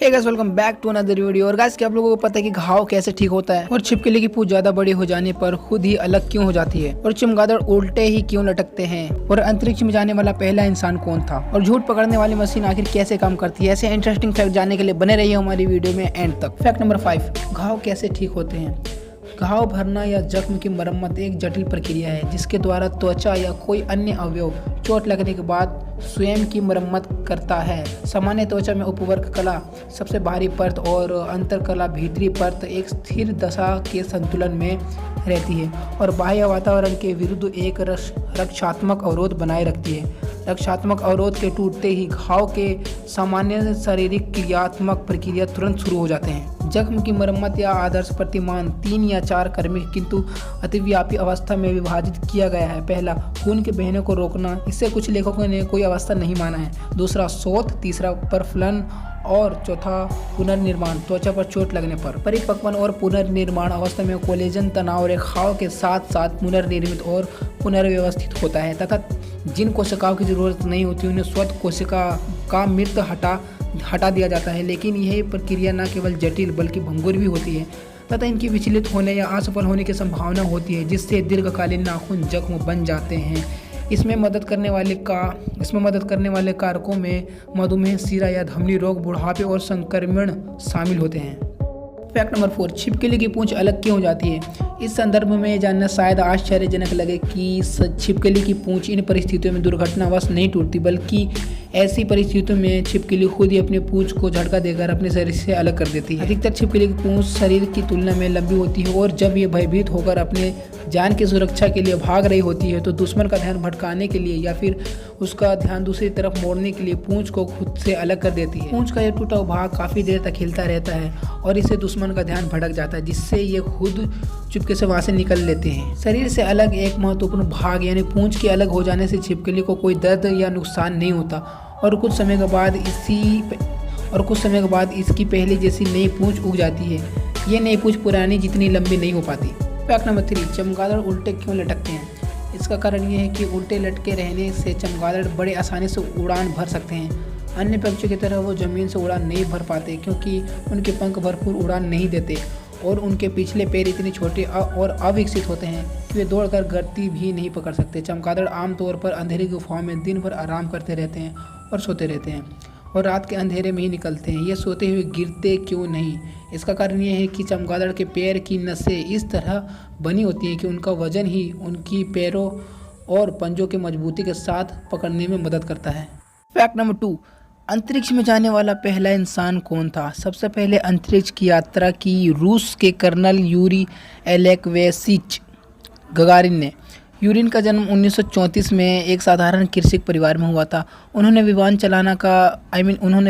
Hey guys, welcome back to another video. और guys, क्या आप लोगों को पता है कि घाव कैसे ठीक होता है और छिपकली की पूंछ ज्यादा बड़ी हो जाने पर खुद ही अलग क्यों हो जाती है और चमगादड़ उल्टे ही क्यों लटकते हैं और अंतरिक्ष में जाने वाला पहला इंसान कौन था और झूठ पकड़ने वाली मशीन आखिर कैसे काम करती है। ऐसे इंटरेस्टिंग फैक्ट जानने के लिए बने रहिए हमारी वीडियो में एंड तक। फैक्ट नंबर 5, घाव कैसे ठीक होते हैं। घाव भरना या जख्म की मरम्मत एक जटिल प्रक्रिया है जिसके द्वारा त्वचा या कोई अन्य अवयव चोट लगने के बाद स्वयं की मरम्मत करता है। सामान्य त्वचा में उपवर्ग कला सबसे बाहरी परत और अंतरकला भीतरी परत एक स्थिर दशा के संतुलन में रहती है और बाह्य वातावरण के विरुद्ध एक रक्षात्मक अवरोध बनाए रखती है। रक्षात्मक अवरोध के टूटते ही घाव के सामान्य शारीरिक क्रियात्मक प्रक्रिया तुरंत शुरू हो जाते हैं। जख्म की मरम्मत या आदर्श प्रतिमान 3 या 4 क्रमिक किंतु अतिव्यापी अवस्था में विभाजित किया गया है। पहला, खून के बहने को रोकना, इससे कुछ लेखकों ने कोई अवस्था नहीं माना है। दूसरा, शोथ। तीसरा, प्रफलन। और चौथा, पुनर्निर्माण, त्वचा पर चोट लगने पर। परिपक्वन और पुनर्निर्माण अवस्था में कोलेजन तनाव रेखाओं के साथ साथ पुनर्निर्मित और पुनर्व्यवस्थित होता है तथा जिन कोशिकाओं की जरूरत नहीं होती उन्हें स्वतः कोशिका का मृत हटा दिया जाता है। लेकिन यह प्रक्रिया न केवल जटिल बल्कि भंगुर भी होती है तथा इनकी विचलित होने या असफल होने की संभावना होती है जिससे दीर्घकालीन नाखून जख्म बन जाते हैं। इसमें मदद करने वाले कारकों में मधुमेह, शीरा या धमनी रोग, बुढ़ापे और संक्रमण शामिल होते हैं। फैक्ट नंबर 4, छिपकली की पूंछ अलग क्यों हो जाती है। इस संदर्भ में जानना शायद आश्चर्यजनक लगे कि छिपकली की पूंछ इन परिस्थितियों में दुर्घटनावश नहीं टूटती, बल्कि ऐसी परिस्थितियों में छिपकली खुद ही अपनी पूंछ को झटका देकर अपने शरीर से अलग कर देती है। अधिकतर छिपकली की पूंछ शरीर की तुलना में लंबी होती है और जब ये भयभीत होकर अपने जान की सुरक्षा के लिए भाग रही होती है तो दुश्मन का ध्यान भटकाने के लिए या फिर उसका ध्यान दूसरी तरफ मोड़ने के लिए पूंछ को खुद से अलग कर देती है। पूंछ का यह टूटा भाग काफी देर तक हिलता रहता है और इससे दुश्मन का ध्यान भटक जाता है जिससे ये खुद चुपके से वहां से निकल लेते हैं। शरीर से अलग एक महत्वपूर्ण भाग यानी पूंछ के अलग हो जाने से छिपकली को कोई दर्द या नुकसान नहीं होता और कुछ समय के बाद इसकी पहले जैसी नई पूंछ उग जाती है। ये नई पूंछ पुरानी जितनी लंबी नहीं हो पाती। फैक्ट नंबर 3, चमगादड़ उल्टे क्यों लटकते हैं। इसका कारण ये है कि उल्टे लटके रहने से चमगादड़ बड़े आसानी से उड़ान भर सकते हैं। अन्य पक्षियों की तरह वो जमीन से उड़ान नहीं भर पाते क्योंकि उनके पंख भरपूर उड़ान नहीं देते और उनके पिछले पैर इतने छोटे और अविकसित होते हैं कि वे दौड़कर गति भी नहीं पकड़ सकते। चमगादड़ आमतौर पर अंधेरी गुफाओं में दिन भर आराम करते रहते हैं और सोते रहते हैं और रात के अंधेरे में ही निकलते हैं। ये सोते हुए गिरते क्यों नहीं। इसका कारण ये है कि चमगादड़ के पैर की नसें इस तरह बनी होती हैं कि उनका वजन ही उनकी पैरों और पंजों के मजबूती के साथ पकड़ने में मदद करता है। फैक्ट नंबर 2, अंतरिक्ष में जाने वाला पहला इंसान कौन था। सबसे पहले अंतरिक्ष की यात्रा की रूस के कर्नल यूरी एलेक्वेसिच गगारिन ने। यूरिन का जन्म 1934 में एक साधारण कृषक परिवार में हुआ था। उन्होंने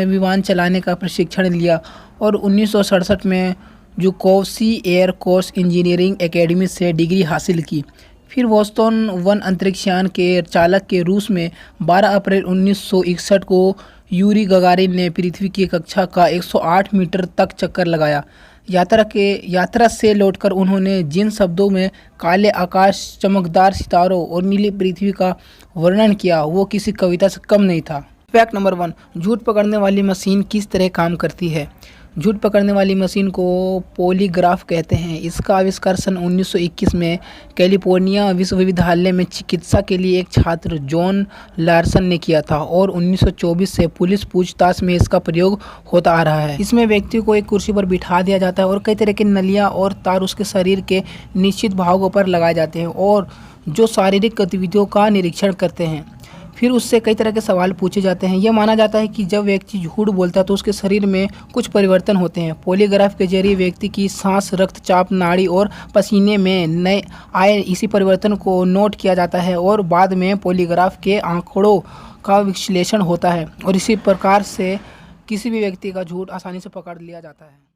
विमान चलाने का प्रशिक्षण लिया और 1967 में जुकोवस्की एयर कोर्स इंजीनियरिंग एकेडमी से डिग्री हासिल की। फिर वोस्टोन 1 अंतरिक्षयान के चालक के रूस में 12 अप्रैल 1961 को यूरी गगारिन ने पृथ्वी की कक्षा का 108 मीटर तक चक्कर लगाया। यात्रा से लौटकर उन्होंने जिन शब्दों में काले आकाश, चमकदार सितारों और नीली पृथ्वी का वर्णन किया वो किसी कविता से कम नहीं था। फैक्ट नंबर 1, झूठ पकड़ने वाली मशीन किस तरह काम करती है। झूठ पकड़ने वाली मशीन को पॉलीग्राफ कहते हैं। इसका आविष्कार सन 1921 में कैलिफोर्निया विश्वविद्यालय में चिकित्सा के लिए एक छात्र जॉन लार्सन ने किया था और 1924 से पुलिस पूछताछ में इसका प्रयोग होता आ रहा है। इसमें व्यक्ति को एक कुर्सी पर बिठा दिया जाता है और कई तरह की नलियां और तार उसके शरीर के निश्चित भागों पर लगाए जाते हैं और जो शारीरिक गतिविधियों का निरीक्षण करते हैं। फिर उससे कई तरह के सवाल पूछे जाते हैं। यह माना जाता है कि जब व्यक्ति झूठ बोलता है तो उसके शरीर में कुछ परिवर्तन होते हैं। पॉलीग्राफ के जरिए व्यक्ति की सांस, रक्तचाप, नाड़ी और पसीने में नए आए इसी परिवर्तन को नोट किया जाता है और बाद में पॉलीग्राफ के आंकड़ों का विश्लेषण होता है और इसी प्रकार से किसी भी व्यक्ति का झूठ आसानी से पकड़ लिया जाता है।